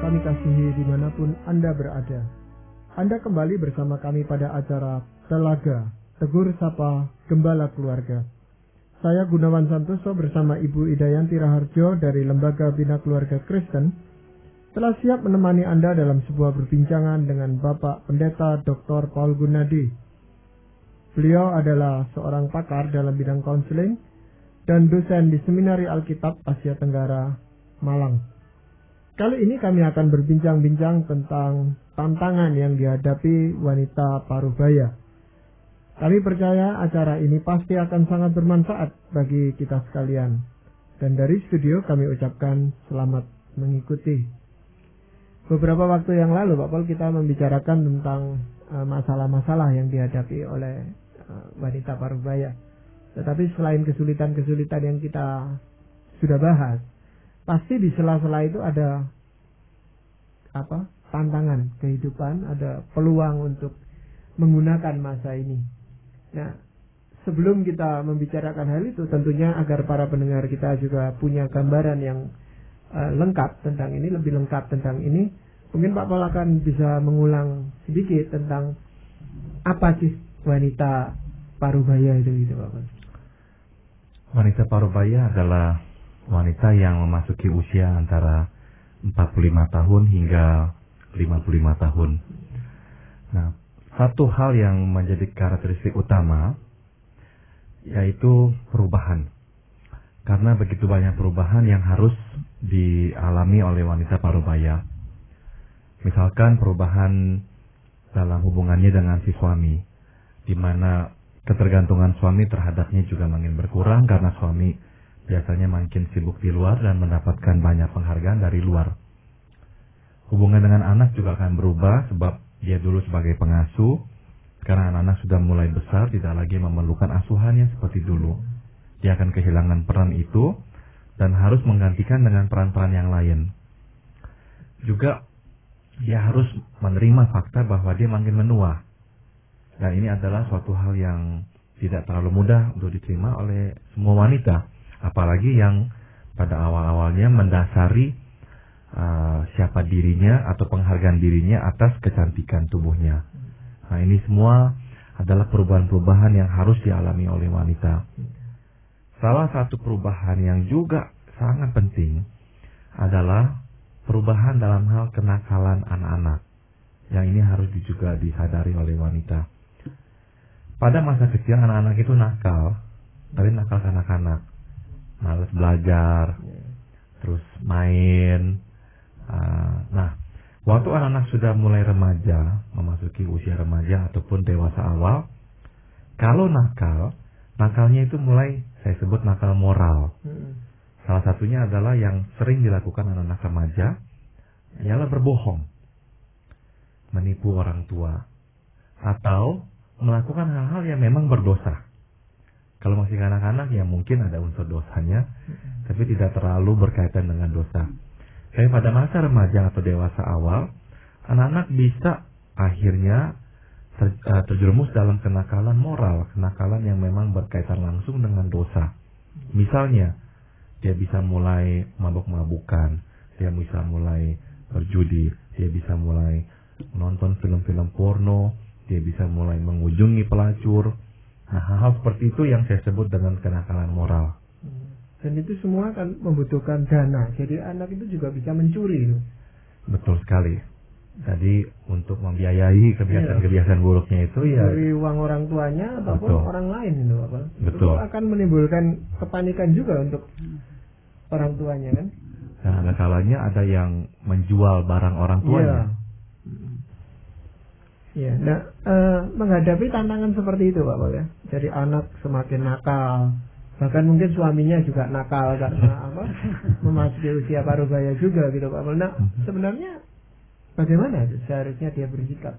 kami kasihi dimanapun Anda berada. Anda kembali bersama kami pada acara Telaga, Tegur Sapa Gembala Keluarga. Saya Gunawan Santoso bersama Ibu Idayanti Raharjo dari Lembaga Bina Keluarga Kristen telah siap menemani Anda dalam sebuah perbincangan dengan Bapak Pendeta Dr. Paul Gunadi. Beliau adalah seorang pakar dalam bidang konseling dan dosen di Seminari Alkitab Asia Tenggara, Malang. Kali ini kami akan berbincang-bincang tentang tantangan yang dihadapi wanita parubaya. Kami percaya acara ini pasti akan sangat bermanfaat bagi kita sekalian. Dan dari studio kami ucapkan selamat mengikuti. Beberapa waktu yang lalu Pak Paul kita membicarakan tentang masalah-masalah yang dihadapi oleh wanita parubaya. Tetapi selain kesulitan-kesulitan yang kita sudah bahas, pasti di sela-sela itu ada tantangan kehidupan, ada peluang untuk menggunakan masa ini. Nah, sebelum kita membicarakan hal itu, tentunya agar para pendengar kita juga punya gambaran yang lengkap tentang ini, lebih lengkap tentang ini, mungkin Pak Paul akan bisa mengulang sedikit tentang apa sih wanita parubaya itu gitu Pak Paul. Wanita parubaya adalah wanita yang memasuki usia antara 45 tahun hingga 55 tahun. Nah, satu hal yang menjadi karakteristik utama yaitu perubahan. Karena begitu banyak perubahan yang harus dialami oleh wanita parubaya. Misalkan perubahan dalam hubungannya dengan si suami, di mana ketergantungan suami terhadapnya juga makin berkurang karena suami biasanya makin sibuk di luar dan mendapatkan banyak penghargaan dari luar. Hubungan dengan anak juga akan berubah sebab dia dulu sebagai pengasuh, sekarang anak-anak sudah mulai besar, tidak lagi memerlukan asuhannya seperti dulu. Dia akan kehilangan peran itu dan harus menggantikan dengan peran-peran yang lain. Juga dia harus menerima fakta bahwa dia makin menua. Dan ini adalah suatu hal yang tidak terlalu mudah untuk diterima oleh semua wanita. Apalagi yang pada awal-awalnya mendasari siapa dirinya atau penghargaan dirinya atas kecantikan tubuhnya. Nah, ini semua adalah perubahan-perubahan yang harus dialami oleh wanita. Salah satu perubahan yang juga sangat penting adalah perubahan dalam hal kenakalan anak-anak. Yang ini harus juga disadari oleh wanita. Pada masa kecil anak-anak itu nakal, tapi nakal kanak-kanak. Malas belajar, terus main. Nah, waktu anak-anak sudah mulai remaja, memasuki usia remaja ataupun dewasa awal, kalau nakal, nakalnya itu mulai saya sebut nakal moral. Salah satunya adalah yang sering dilakukan anak-anak remaja, ialah berbohong, menipu orang tua, atau melakukan hal-hal yang memang berdosa. Kalau masih anak-anak ya mungkin ada unsur dosanya, tapi tidak terlalu berkaitan dengan dosa. Tapi pada masa remaja atau dewasa awal, anak-anak bisa akhirnya terjerumus dalam kenakalan moral, kenakalan yang memang berkaitan langsung dengan dosa. Misalnya, dia bisa mulai mabuk-mabukan, dia bisa mulai berjudi, dia bisa mulai menonton film-film porno, dia bisa mulai mengunjungi pelacur. Nah, hal-hal seperti itu yang saya sebut dengan kenakalan moral. Dan itu semua kan membutuhkan dana. Jadi anak itu juga bisa mencuri. Betul sekali. Jadi untuk membiayai kebiasaan-kebiasaan buruknya itu ya dari uang orang tuanya ataupun orang lain itu apa? Betul. Itu akan menimbulkan kepanikan juga untuk orang tuanya kan. Nah, ada kalanya ada yang menjual barang orang tuanya. Iya. Nah, menghadapi tantangan seperti itu Pak Paul ya. Jadi anak semakin nakal, bahkan mungkin suaminya juga nakal karena memasuki usia parubaya juga gitu Pak Paul. Nah, sebenarnya bagaimana seharusnya dia bersikap?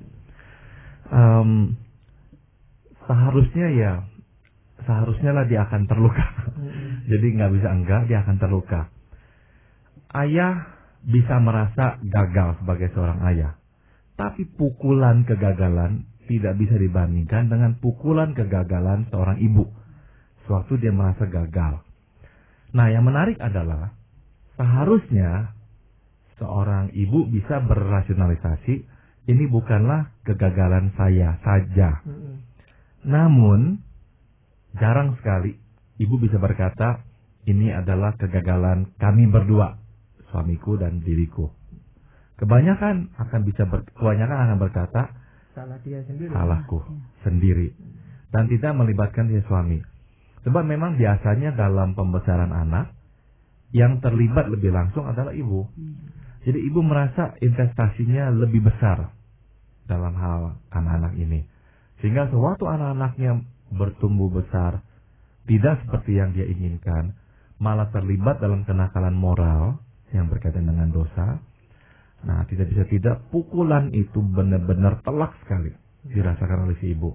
Seharusnya lah dia akan terluka. Jadi nggak bisa enggak, dia akan terluka. Ayah bisa merasa gagal sebagai seorang ayah, tapi pukulan kegagalan tidak bisa dibandingkan dengan pukulan kegagalan seorang ibu sewaktu dia merasa gagal. Nah, yang menarik adalah seharusnya seorang ibu bisa berrasionalisasi, ini bukanlah kegagalan saya saja. Namun, jarang sekali ibu bisa berkata, ini adalah kegagalan kami berdua, suamiku dan diriku. Kebanyakan akan berkata, Salah dia sendiri. salahku sendiri. Dan tidak melibatkan dia suami. Sebab memang biasanya dalam pembesaran anak, yang terlibat lebih langsung adalah ibu. Jadi ibu merasa investasinya lebih besar dalam hal anak-anak ini. Sehingga sewaktu anak-anaknya bertumbuh besar, tidak seperti yang dia inginkan, malah terlibat dalam kenakalan moral yang berkaitan dengan dosa. Nah, tidak pukulan itu benar-benar telak sekali dirasakan oleh si ibu.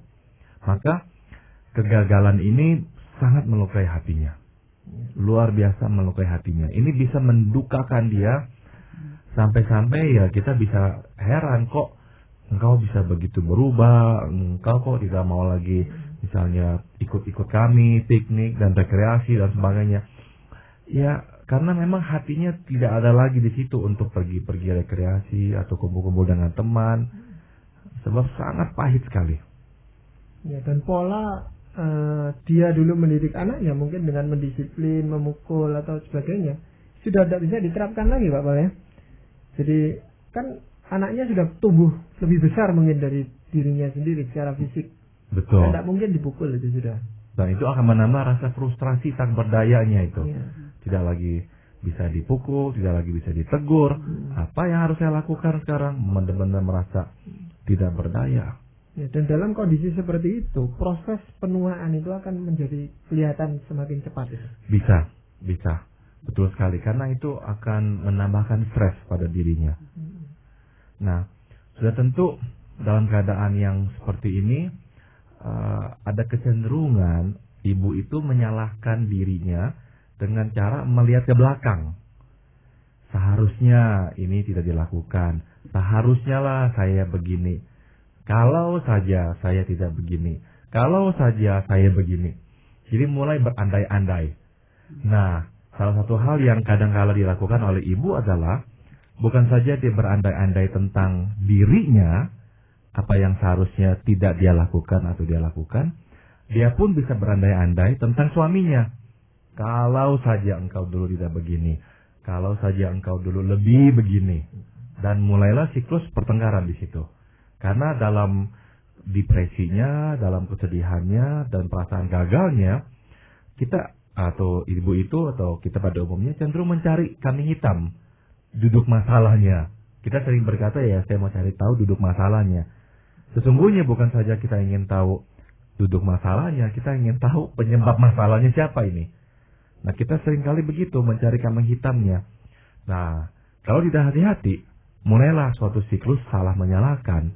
Maka kegagalan ini sangat melukai hatinya. Luar biasa melukai hatinya. Ini bisa mendukakan dia sampai-sampai ya kita bisa heran, kok engkau bisa begitu berubah, engkau kok tidak mau lagi misalnya ikut-ikut kami, piknik dan rekreasi dan sebagainya. Ya, karena memang hatinya tidak ada lagi di situ untuk pergi-pergi rekreasi atau kumpul-kumpul dengan teman. Sebab sangat pahit sekali. Ya, dan pola dia dulu mendidik anaknya mungkin dengan mendisiplin, memukul atau sebagainya sudah tidak bisa diterapkan lagi Pak Pal ya. Jadi kan anaknya sudah tumbuh lebih besar mungkin dari dirinya sendiri secara fisik. Betul. Tidak mungkin dipukul itu sudah. Dan itu akan menambah rasa frustrasi tak berdayanya itu. Ya. Tidak lagi bisa dipukul, tidak lagi bisa ditegur. Apa yang harus saya lakukan sekarang? Benar-benar merasa tidak berdaya. Ya, dan dalam kondisi seperti itu, proses penuaan itu akan menjadi kelihatan semakin cepat. Bisa. Betul sekali. Karena itu akan menambahkan stres pada dirinya. Nah, sudah tentu dalam keadaan yang seperti ini, ada kecenderungan ibu itu menyalahkan dirinya dengan cara melihat ke belakang. Seharusnya ini tidak dilakukan. Seharusnya lah saya begini. Kalau saja saya tidak begini. Kalau saja saya begini. Jadi mulai berandai-andai. Nah, salah satu hal yang kadang-kala dilakukan oleh ibu adalah bukan saja dia berandai-andai tentang dirinya, apa yang seharusnya tidak dia lakukan atau dia lakukan, dia pun bisa berandai-andai tentang suaminya. Kalau saja engkau dulu tidak begini, kalau saja engkau dulu lebih begini, dan mulailah siklus pertengkaran di situ. Karena dalam depresinya, dalam kesedihannya dan perasaan gagalnya, kita atau ibu itu atau kita pada umumnya cenderung mencari kambing hitam, duduk masalahnya. Kita sering berkata ya, saya mau cari tahu duduk masalahnya. Sesungguhnya bukan saja kita ingin tahu duduk masalahnya, kita ingin tahu penyebab masalahnya siapa ini. Nah, kita seringkali begitu mencari kambing hitamnya. Nah, kalau tidak hati-hati, mulailah suatu siklus salah menyalahkan.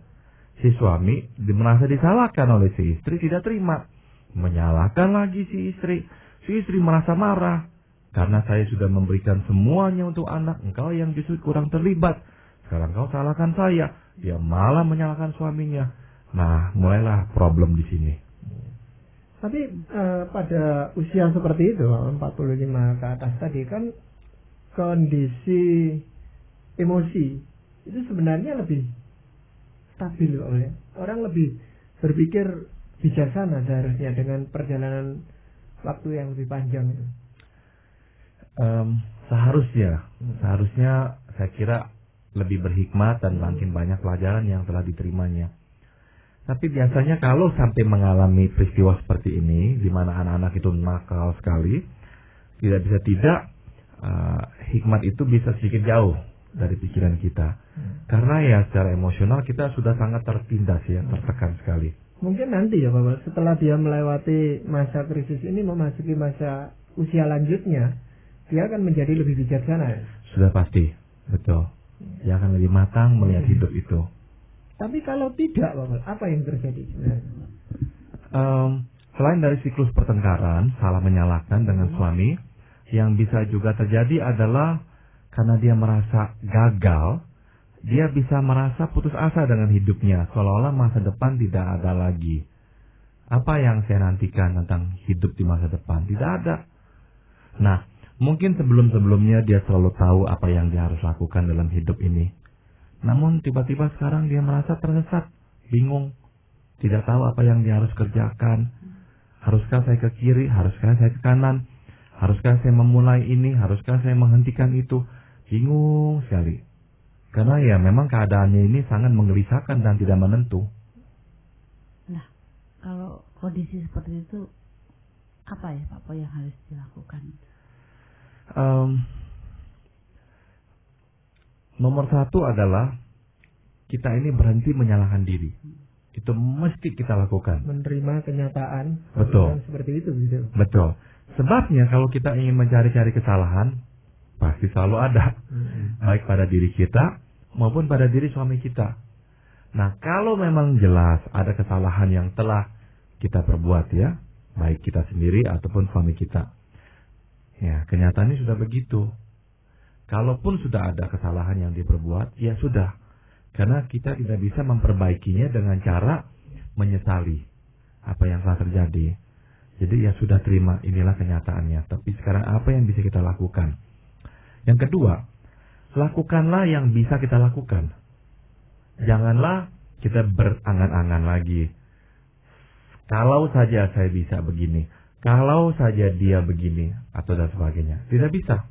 Si suami merasa disalahkan oleh si istri, tidak terima. Menyalahkan lagi si istri. Si istri merasa marah. Karena saya sudah memberikan semuanya untuk anak, engkau yang justru kurang terlibat. Sekarang kau salahkan saya. Dia malah menyalahkan suaminya. Nah, mulailah problem di sini. Tapi pada usia seperti itu, 45 ke atas tadi kan kondisi emosi itu sebenarnya lebih stabil oleh orang, lebih berpikir bijaksana seharusnya dengan perjalanan waktu yang lebih panjang. Seharusnya saya kira lebih berhikmat dan makin banyak pelajaran yang telah diterimanya. Tapi biasanya kalau sampai mengalami peristiwa seperti ini, di mana anak-anak itu nakal sekali, tidak hikmat itu bisa sedikit jauh dari pikiran kita. Karena ya secara emosional kita sudah sangat tertindas ya, tertekan sekali. Mungkin nanti ya Bapak, setelah dia melewati masa krisis ini, memasuki masa usia lanjutnya, dia akan menjadi lebih bijaksana. Sudah pasti, betul. Dia akan lebih matang melihat hidup itu. Tapi kalau tidak Bapak, apa yang terjadi sebenarnya? Selain dari siklus pertengkaran, salah menyalahkan dengan suami, yang bisa juga terjadi adalah karena dia merasa gagal, dia bisa merasa putus asa dengan hidupnya, seolah-olah masa depan tidak ada lagi. Apa yang saya nantikan tentang hidup di masa depan? Tidak ada. Nah, Mungkin sebelum-sebelumnya dia selalu tahu apa yang dia harus lakukan dalam hidup ini. Namun tiba-tiba sekarang dia merasa tersesat, bingung, tidak tahu apa yang dia harus kerjakan. Haruskah saya ke kiri, haruskah saya ke kanan, haruskah saya memulai ini, haruskah saya menghentikan itu. Bingung sekali. Karena ya memang keadaannya ini sangat menggelisahkan dan tidak menentu. Nah, kalau kondisi seperti itu, apa ya Pak Po yang harus dilakukan? Nomor satu adalah kita ini berhenti menyalahkan diri. Itu mesti kita lakukan. Menerima kenyataan. Betul. Seperti itu. Gitu. Betul. Sebabnya kalau kita ingin mencari-cari kesalahan, pasti selalu ada. Baik pada diri kita maupun pada diri suami kita. Nah, kalau memang jelas ada kesalahan yang telah kita perbuat ya, baik kita sendiri ataupun suami kita. Ya, kenyataannya sudah begitu. Kalaupun sudah ada kesalahan yang diperbuat, ya sudah. Karena kita tidak bisa memperbaikinya dengan cara menyesali apa yang telah terjadi. Jadi ya sudah, terima, inilah kenyataannya. Tapi sekarang apa yang bisa kita lakukan? Yang kedua, lakukanlah yang bisa kita lakukan. Janganlah kita berangan-angan lagi. Kalau saja saya bisa begini, kalau saja dia begini, atau dan sebagainya. Tidak bisa.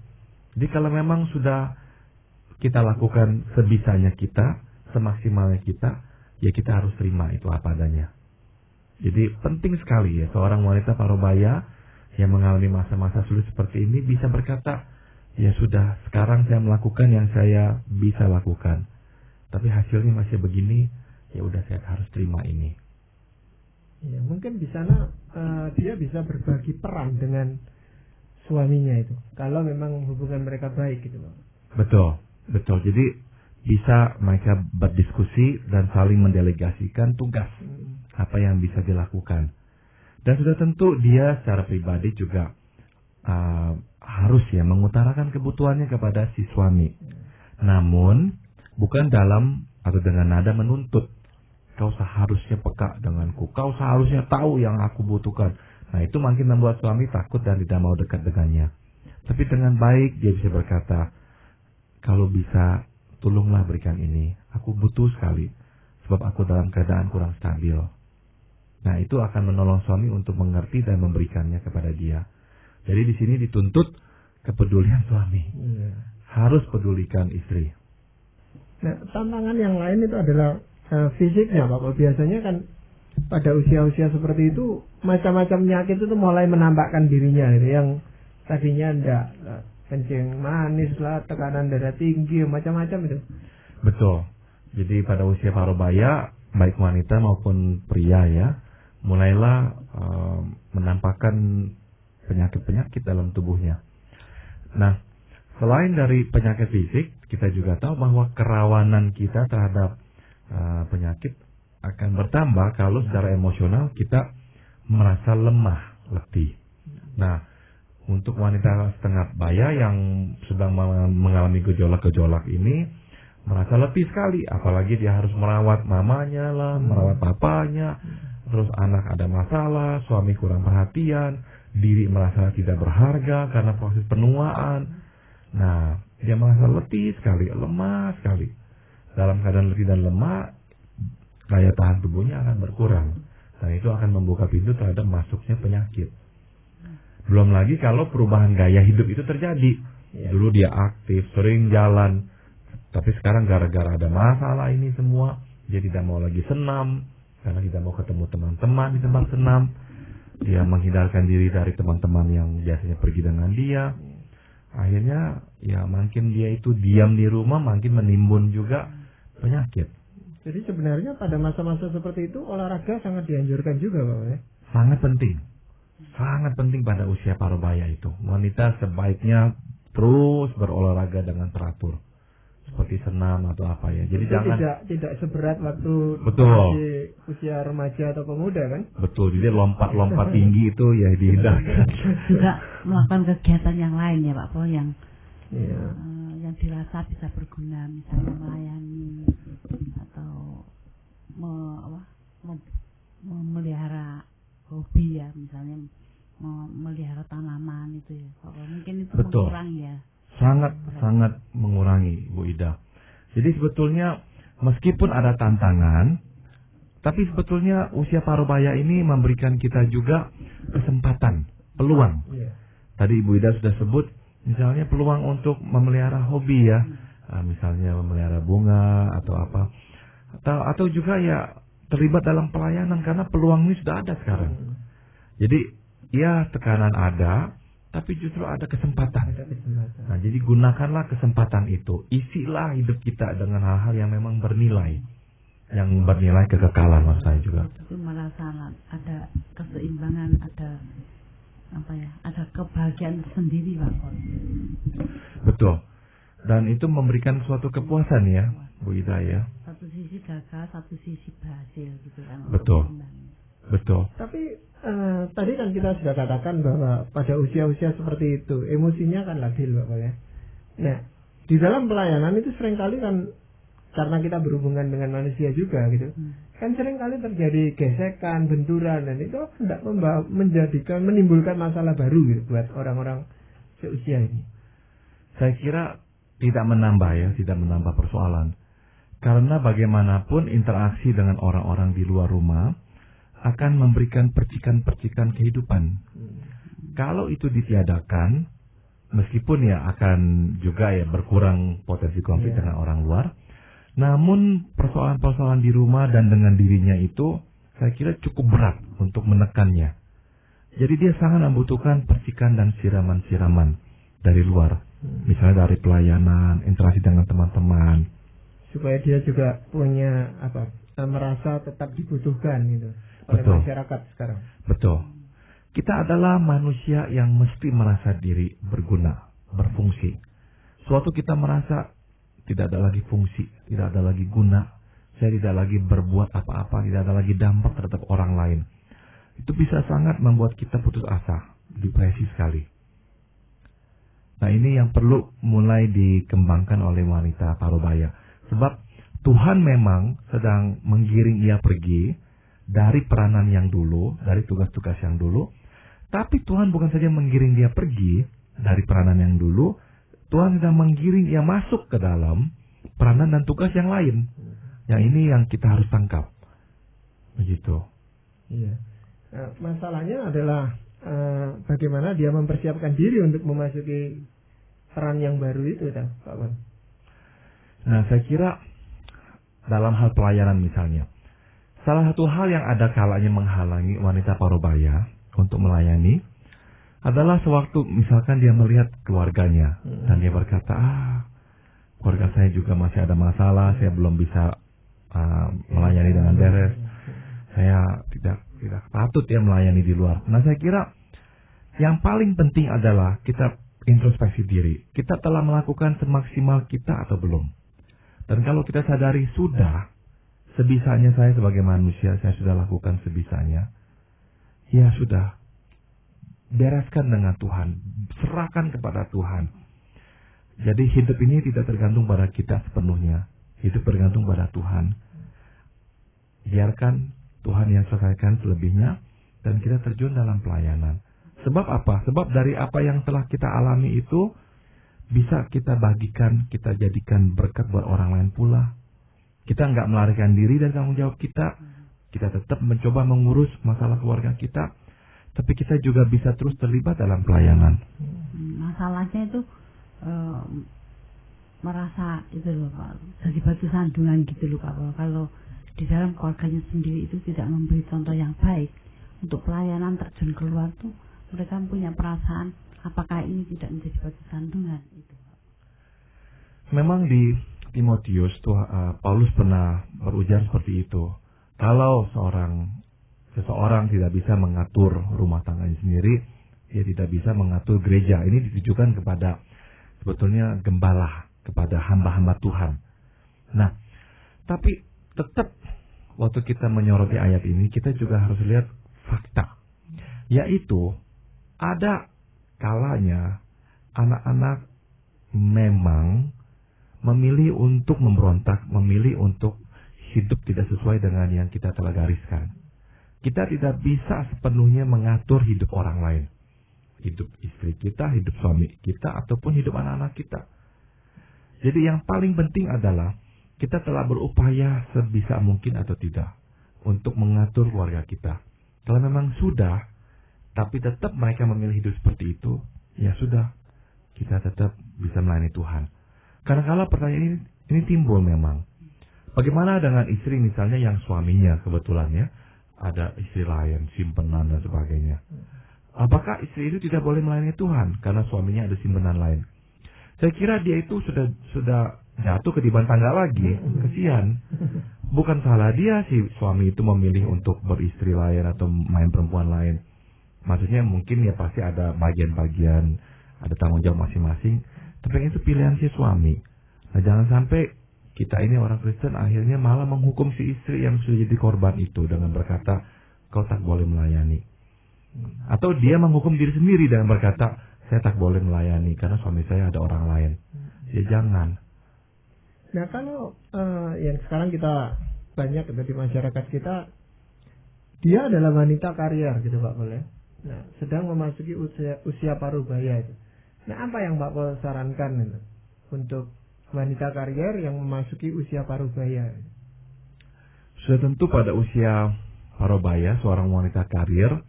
Jadi kalau memang sudah kita lakukan sebisanya kita, semaksimalnya kita, ya kita harus terima itu apa adanya. Jadi penting sekali ya seorang wanita parubaya yang mengalami masa-masa sulit seperti ini bisa berkata, ya sudah, sekarang saya melakukan yang saya bisa lakukan. Tapi hasilnya masih begini, ya udah saya harus terima ini. Ya, mungkin di sana dia bisa berbagi peran dengan suaminya itu. Kalau memang hubungan mereka baik gitu Pak. Betul. Jadi bisa mereka berdiskusi dan saling mendelegasikan tugas apa yang bisa dilakukan. Dan sudah tentu dia secara pribadi juga harus ya mengutarakan kebutuhannya kepada si suami. Namun bukan dalam atau dengan nada menuntut. Kau seharusnya peka denganku, kau seharusnya tahu yang aku butuhkan. Nah, itu makin membuat suami takut dan tidak mau dekat dengannya. Tapi dengan baik dia bisa berkata, kalau bisa tolonglah berikan ini, aku butuh sekali, sebab aku dalam keadaan kurang stabil. Nah, itu akan menolong suami untuk mengerti dan memberikannya kepada dia. Jadi di sini dituntut kepedulian suami. Harus pedulikan istri. Nah, tantangan yang lain itu adalah fisiknya Bapak. Biasanya kan pada usia-usia seperti itu macam-macam penyakit itu mulai menampakkan dirinya gitu. Yang tadinya enggak kencing manis lah, tekanan darah tinggi, macam-macam itu. Betul. Jadi pada usia parubaya baik wanita maupun pria ya mulailah menampakkan penyakit-penyakit dalam tubuhnya. Nah, selain dari penyakit fisik, kita juga tahu bahwa kerawanan kita terhadap penyakit akan bertambah kalau secara emosional kita merasa lemah, letih. Nah, untuk wanita setengah baya yang sedang mengalami gejolak-gejolak ini merasa letih sekali, apalagi dia harus merawat mamanya lah, merawat papanya, terus anak ada masalah, suami kurang perhatian, diri merasa tidak berharga karena proses penuaan. Nah, dia merasa letih sekali, lemah sekali. Dalam keadaan letih dan lemah, daya tahan tubuhnya akan berkurang. Dan itu akan membuka pintu terhadap masuknya penyakit. Belum lagi kalau perubahan gaya hidup itu terjadi. Dulu dia aktif, sering jalan. Tapi sekarang gara-gara ada masalah ini semua, dia tidak mau lagi senam. Karena tidak mau ketemu teman-teman di tempat senam. Dia menghindarkan diri dari teman-teman yang biasanya pergi dengan dia. Akhirnya ya makin dia itu diam di rumah, makin menimbun juga penyakit. Jadi sebenarnya pada masa-masa seperti itu olahraga sangat dianjurkan juga Pak ya? Sangat penting. Sangat penting pada usia parubaya itu. Wanita sebaiknya terus berolahraga dengan teratur. Seperti senam atau apa ya. Jadi jangan tidak seberat waktu masih usia remaja atau pemuda kan? Betul. Jadi lompat-lompat tinggi itu ya dihindarkan. Juga melakukan kegiatan yang lain ya Pak Po yang yang dirasa bisa berguna, misalnya melayani atau memelihara hobi ya, misalnya melihara tanaman itu ya. Mungkin itu Betul. mengurangi ya. Sangat mengurangi, Bu Ida. Jadi sebetulnya meskipun ada tantangan, tapi sebetulnya usia parubaya ini memberikan kita juga kesempatan, peluang. Tadi Ibu Ida sudah sebut, misalnya peluang untuk memelihara hobi ya, misalnya memelihara bunga atau apa, atau juga ya terlibat dalam pelayanan karena peluang ini sudah ada sekarang. Jadi ya tekanan ada, tapi justru ada kesempatan. Nah, jadi gunakanlah kesempatan itu. Isilah hidup kita dengan hal-hal yang memang bernilai. Yang bernilai kekekalan maksud saya juga. Itu merasa ada keseimbangan, ada kebahagiaan sendiri, Pak. Betul. Dan itu memberikan suatu kepuasan ya, Bu Ida ya. Satu sisi gagal, satu sisi berhasil gitu kan. Betul. Tapi tadi kan kita sudah katakan bahwa pada usia-usia seperti itu emosinya kan labil, Bapak ya. Nah, di dalam pelayanan itu seringkali kan karena kita berhubungan dengan manusia juga gitu, kan seringkali terjadi gesekan, benturan, dan itu tidak menimbulkan masalah baru gitu buat orang-orang seusia ini. Saya kira tidak menambah persoalan. Karena bagaimanapun interaksi dengan orang-orang di luar rumah akan memberikan percikan-percikan kehidupan. Kalau itu ditiadakan, meskipun ya akan juga ya berkurang potensi konflik dengan orang luar, namun persoalan-persoalan di rumah dan dengan dirinya itu saya kira cukup berat untuk menekannya. Jadi dia sangat membutuhkan percikan dan siraman-siraman dari luar. Misalnya dari pelayanan, interaksi dengan teman-teman. Supaya dia juga punya merasa tetap dibutuhkan gitu oleh masyarakat sekarang. Betul. Kita adalah manusia yang mesti merasa diri berguna, berfungsi. Suatu kita merasa tidak ada lagi fungsi, tidak ada lagi guna, saya tidak lagi berbuat apa-apa, tidak ada lagi dampak terhadap orang lain. Itu bisa sangat membuat kita putus asa, depresi sekali. Nah, ini yang perlu mulai dikembangkan oleh wanita parubaya. Sebab Tuhan memang sedang menggiring ia pergi dari peranan yang dulu, dari tugas-tugas yang dulu. Tapi Tuhan bukan saja menggiring dia pergi dari peranan yang dulu, Tuhan sedang menggiring ia masuk ke dalam peranan dan tugas yang lain. Yang ini yang kita harus tangkap. Begitu. Iya. Nah, masalahnya adalah bagaimana dia mempersiapkan diri untuk memasuki peran yang baru itu, Pak Wan. Nah, saya kira dalam hal pelayanan misalnya, salah satu hal yang ada kalanya menghalangi wanita parubaya untuk melayani adalah sewaktu misalkan dia melihat keluarganya dan dia berkata, keluarga saya juga masih ada masalah, saya belum bisa melayani dengan beres, saya tidak patut ya melayani di luar. Nah, saya kira yang paling penting adalah kita introspeksi diri. Kita telah melakukan semaksimal kita atau belum? Dan kalau kita sadari sudah, sebisanya saya sebagai manusia, saya sudah lakukan sebisanya, ya sudah, bereskan dengan Tuhan, serahkan kepada Tuhan. Jadi hidup ini tidak tergantung pada kita sepenuhnya, hidup bergantung pada Tuhan. Biarkan Tuhan yang selesaikan selebihnya, dan kita terjun dalam pelayanan. Sebab apa? Sebab dari apa yang telah kita alami itu bisa kita bagikan, kita jadikan berkat buat orang lain pula. Kita nggak melarikan diri dari tanggung jawab kita. Kita tetap mencoba mengurus masalah keluarga kita, tapi kita juga bisa terus terlibat dalam pelayanan. Masalahnya itu merasa itu loh Pak, jadi batu sandungan gitu loh Pak. Kalau di dalam keluarganya sendiri itu tidak memberi contoh yang baik untuk pelayanan, terjun keluar tuh mereka punya perasaan apakah ini tidak menjadi batu sandungan itu. Memang di Timotius Paulus pernah berujar seperti itu. Kalau seseorang tidak bisa mengatur rumah tangganya sendiri, dia tidak bisa mengatur gereja. Ini ditujukan kepada sebetulnya gembala, kepada hamba-hamba Tuhan. Nah, tapi tetap waktu kita menyoroti ayat ini, kita juga harus lihat fakta, yaitu ada kalanya anak-anak memang memilih untuk memberontak, memilih untuk hidup tidak sesuai dengan yang kita telah gariskan. kita tidak bisa sepenuhnya mengatur hidup orang lain. Hidup istri kita, hidup suami kita, ataupun hidup anak-anak kita. Jadi yang paling penting adalah kita telah berupaya sebisa mungkin atau tidak untuk mengatur keluarga kita. Kalau memang sudah, tapi tetap mereka memilih hidup seperti itu, ya sudah, kita tetap bisa melayani Tuhan. Karena kalau pertanyaan ini timbul memang, bagaimana dengan istri misalnya yang suaminya kebetulan ya ada istri lain, simpenan dan sebagainya. Apakah istri itu tidak boleh melayani Tuhan karena suaminya ada simpenan lain? Saya kira dia itu sudah jatuh ke tiban tangga lagi, kesian. Bukan salah dia sih suami itu memilih untuk beristri lain atau main perempuan lain. Maksudnya mungkin ya pasti ada bagian-bagian, ada tanggung jawab masing-masing. Tapi itu pilihan si suami. Nah jangan sampai kita ini orang Kristen akhirnya malah menghukum si istri yang sudah jadi korban itu dengan berkata, kau tak boleh melayani. Atau dia menghukum diri sendiri dengan berkata, saya tak boleh melayani karena suami saya ada orang lain. Ya jangan. Nah kalau yang sekarang kita banyak di masyarakat kita, dia adalah wanita karier gitu Pak Pol ya. Nah sedang memasuki usia paruh baya itu. Nah apa yang Pak Pol sarankan itu untuk wanita karier yang memasuki usia paruh baya? Sudah tentu pada usia paruh baya seorang wanita karier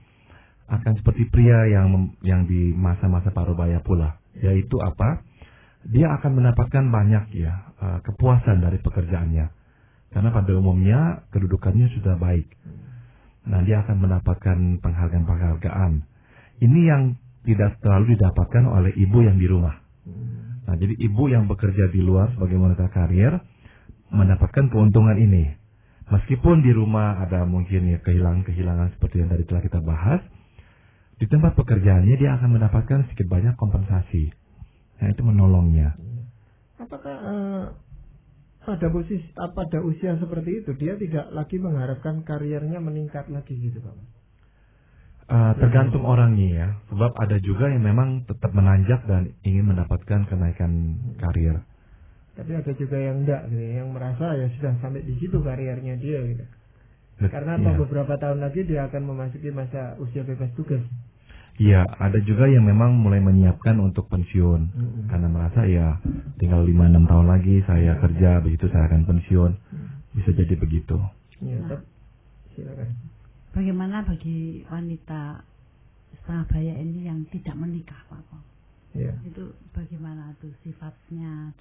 akan seperti pria yang di masa-masa paruh baya pula, yaitu apa? Dia akan mendapatkan banyak kepuasan dari pekerjaannya, karena pada umumnya kedudukannya sudah baik. Nah dia akan mendapatkan penghargaan-penghargaan. Ini yang tidak terlalu didapatkan oleh ibu yang di rumah. Nah jadi ibu yang bekerja di luar sebagai wanita karier mendapatkan keuntungan ini. Meskipun di rumah ada mungkin ya kehilangan-kehilangan seperti yang tadi telah kita bahas, di tempat pekerjaannya dia akan mendapatkan sedikit banyak kompensasi. Nah itu menolongnya. Apakah pada usia seperti itu dia tidak lagi mengharapkan karirnya meningkat lagi gitu Pak? Tergantung orangnya ya. Sebab ada juga yang memang tetap menanjak dan ingin mendapatkan kenaikan karir. Tapi ada juga yang enggak gitu, yang merasa ya sudah sampai di situ karirnya dia gitu. Karena beberapa tahun lagi dia akan memasuki masa usia bebas tugas. Iya, ada juga yang memang mulai menyiapkan untuk pensiun. Karena merasa ya tinggal 5-6 tahun lagi saya kerja, begitu saya akan pensiun. Bisa jadi begitu. Iya, silakan. Bagaimana bagi wanita setengah baya ini yang tidak menikah Pak? Iya. Itu bagaimana tuh sifatnya?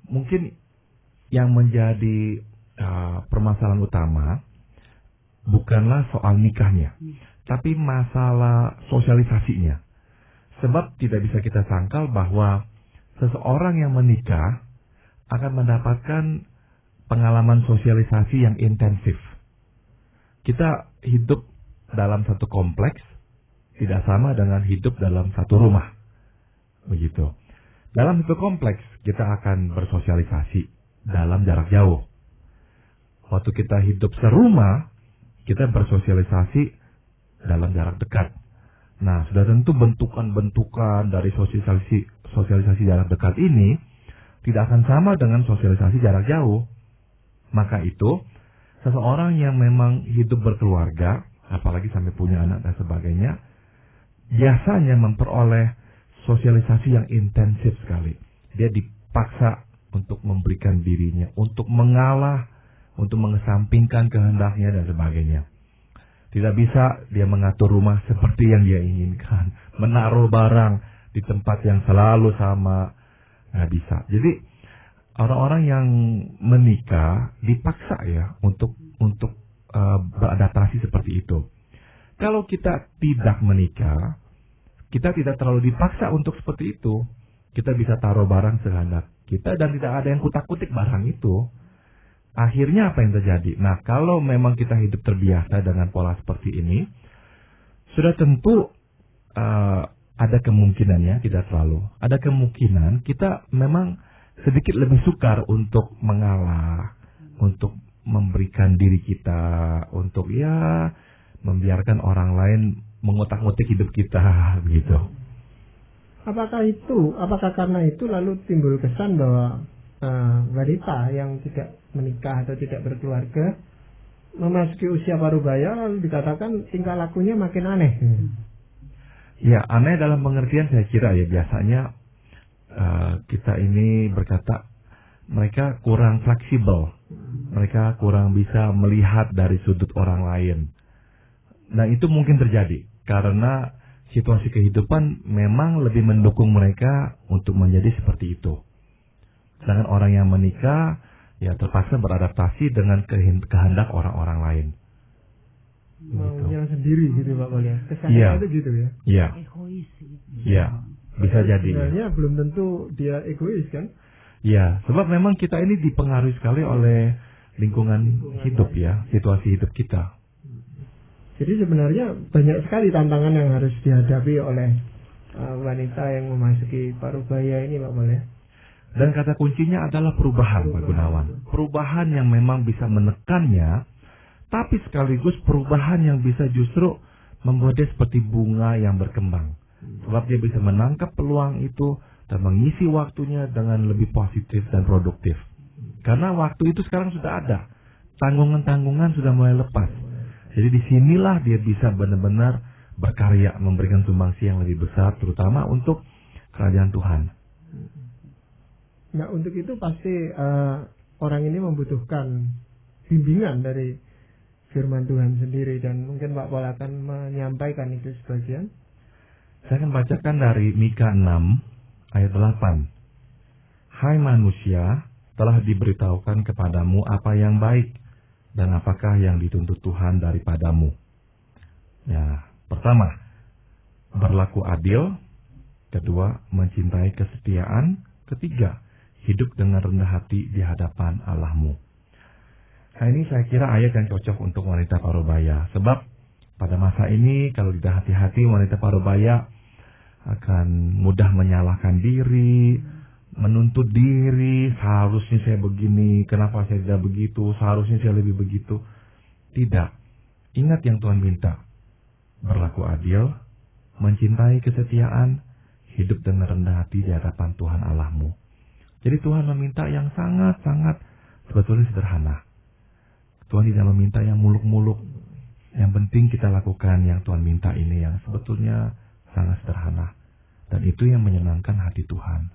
Mungkin yang menjadi permasalahan utama bukanlah soal nikahnya, tapi masalah sosialisasinya. Sebab tidak bisa kita sangkal bahwa seseorang yang menikah akan mendapatkan pengalaman sosialisasi yang intensif. Kita hidup dalam satu kompleks tidak sama dengan hidup dalam satu rumah. Begitu. Dalam satu kompleks kita akan bersosialisasi dalam jarak jauh. Waktu kita hidup serumah, kita bersosialisasi dalam jarak dekat. Nah, sudah tentu bentukan-bentukan dari sosialisasi jarak dekat ini tidak akan sama dengan sosialisasi jarak jauh. Maka itu, seseorang yang memang hidup berkeluarga, apalagi sampai punya anak dan sebagainya, biasanya memperoleh sosialisasi yang intensif sekali. Dia dipaksa untuk memberikan dirinya, untuk mengalah, untuk mengesampingkan kehendaknya dan sebagainya. Tidak bisa dia mengatur rumah seperti yang dia inginkan, menaruh barang di tempat yang selalu sama, nggak bisa. Jadi orang-orang yang menikah dipaksa ya untuk beradaptasi seperti itu. Kalau kita tidak menikah, kita tidak terlalu dipaksa untuk seperti itu. Kita bisa taruh barang sekehendak kita dan tidak ada yang kutak-kutik barang itu. Akhirnya apa yang terjadi? Nah, kalau memang kita hidup terbiasa dengan pola seperti ini, sudah tentu ada kemungkinannya, tidak selalu. Ada kemungkinan kita memang sedikit lebih sukar untuk mengalah, untuk memberikan diri kita, untuk ya membiarkan orang lain mengotak-ngotik hidup kita, begitu. Apakah karena itu lalu timbul kesan bahwa wanita yang tidak menikah atau tidak berkeluarga memasuki usia parubaya lalu dikatakan tingkah lakunya makin aneh. Ya, aneh dalam pengertian saya kira ya biasanya kita ini berkata mereka kurang fleksibel, mereka kurang bisa melihat dari sudut orang lain. Nah itu mungkin terjadi karena situasi kehidupan memang lebih mendukung mereka untuk menjadi seperti itu. Sedangkan orang yang menikah ya terpaksa beradaptasi dengan kehendak orang-orang lain. Maunya sendiri gitu Pak Pol ya. Kesannya Iya. itu gitu ya. Iya, Egois gitu. iya, bisa jadi. Sebenarnya belum tentu dia egois kan. Ya, sebab memang kita ini dipengaruhi sekali oleh lingkungan hidup ya, situasi hidup kita. Jadi sebenarnya banyak sekali tantangan yang harus dihadapi oleh wanita yang memasuki parubaya ini Pak Pol ya. Dan kata kuncinya adalah perubahan Pak Gunawan. Perubahan yang memang bisa menekannya, tapi sekaligus perubahan yang bisa justru membuat dia seperti bunga yang berkembang. Sebab dia bisa menangkap peluang itu dan mengisi waktunya dengan lebih positif dan produktif. Karena waktu itu sekarang sudah ada. Tanggungan-tanggungan sudah mulai lepas. Jadi disinilah dia bisa benar-benar berkarya, memberikan sumbangsi yang lebih besar, terutama untuk kerajaan Tuhan. Nah untuk itu pasti orang ini membutuhkan bimbingan dari firman Tuhan sendiri, dan mungkin Pak Pol akan menyampaikan itu sebagian. Saya akan bacakan dari Mika 6 ayat 8. Hai manusia, telah diberitahukan kepadamu apa yang baik dan apakah yang dituntut Tuhan daripadamu. Ya, pertama, berlaku adil. Kedua, mencintai kesetiaan. Ketiga, hidup dengan rendah hati di hadapan Allahmu. Nah ini saya kira ayat yang cocok untuk wanita parubaya. Sebab pada masa ini kalau tidak hati-hati wanita parubaya akan mudah menyalahkan diri, menuntut diri, seharusnya saya begini, kenapa saya tidak begitu, seharusnya saya lebih begitu. Tidak. Ingat yang Tuhan minta. Berlaku adil, mencintai kesetiaan, hidup dengan rendah hati di hadapan Tuhan Allahmu. Jadi Tuhan meminta yang sangat-sangat sebetulnya sederhana. Tuhan tidak meminta yang muluk-muluk. Yang penting kita lakukan yang Tuhan minta ini yang sebetulnya sangat sederhana. Dan itu yang menyenangkan hati Tuhan.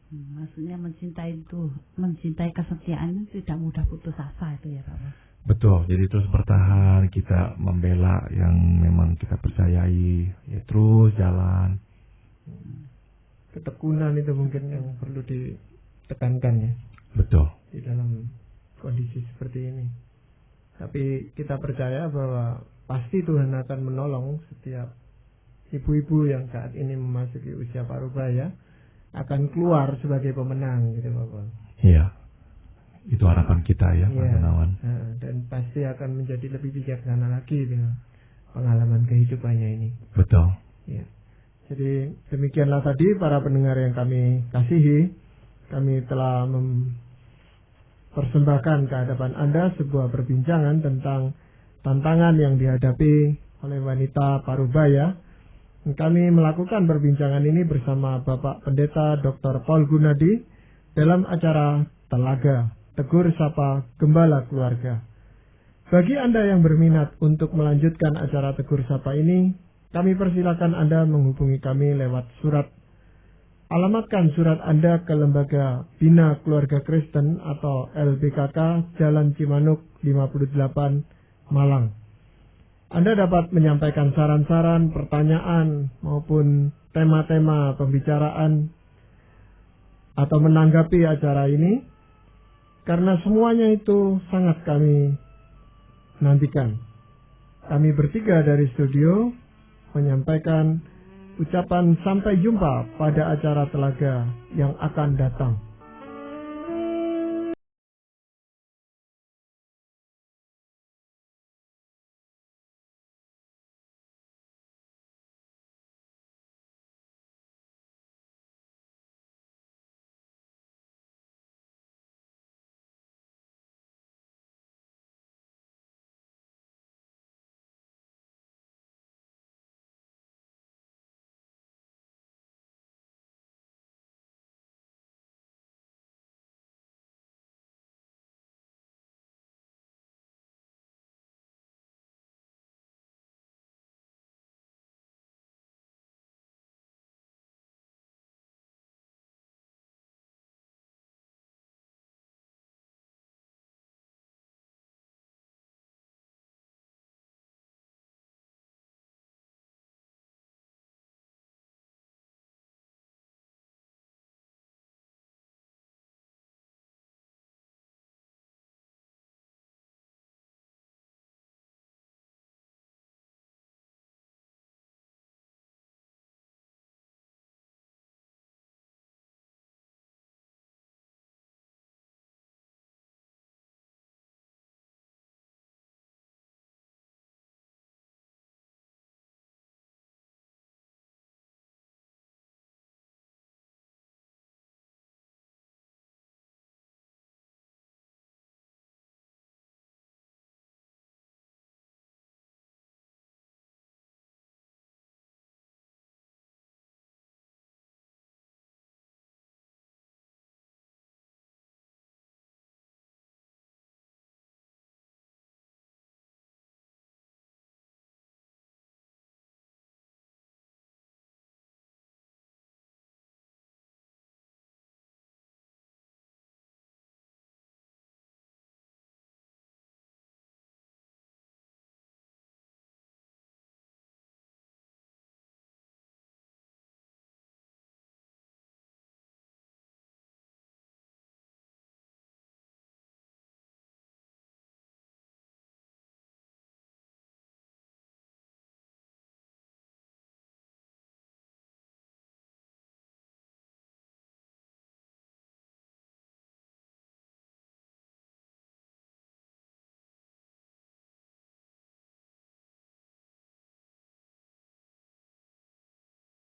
Maksudnya mencintai kesetiaan itu tidak mudah putus asa itu ya Pak. Betul, jadi terus bertahan, kita membela yang memang kita percayai, ya terus jalan. Ketekunan itu mungkin yang perlu ditekankan ya. Betul. Di dalam kondisi seperti ini. Tapi kita percaya bahwa pasti Tuhan akan menolong setiap ibu-ibu yang saat ini memasuki usia parubaya akan keluar sebagai pemenang gitu Bapak. Iya. Itu harapan kita ya Pak Gunawan. Dan pasti akan menjadi lebih bijaksana lagi dengan pengalaman kehidupannya ini. Betul. Ya. Jadi demikianlah tadi para pendengar yang kami kasihi, kami telah persembahkan ke hadapan Anda sebuah perbincangan tentang tantangan yang dihadapi oleh wanita parubaya. Kami melakukan perbincangan ini bersama Bapak Pendeta Dr. Paul Gunadi dalam acara Telaga, Tegur Sapa Gembala Keluarga. Bagi Anda yang berminat untuk melanjutkan acara Tegur Sapa ini, kami persilakan Anda menghubungi kami lewat surat. Alamatkan surat Anda ke Lembaga Bina Keluarga Kristen atau LBKK Jalan Cimanuk 58 Malang. Anda dapat menyampaikan saran-saran, pertanyaan maupun tema-tema pembicaraan atau menanggapi acara ini, karena semuanya itu sangat kami nantikan. Kami bertiga dari studio menyampaikan ucapan sampai jumpa pada acara Telaga yang akan datang.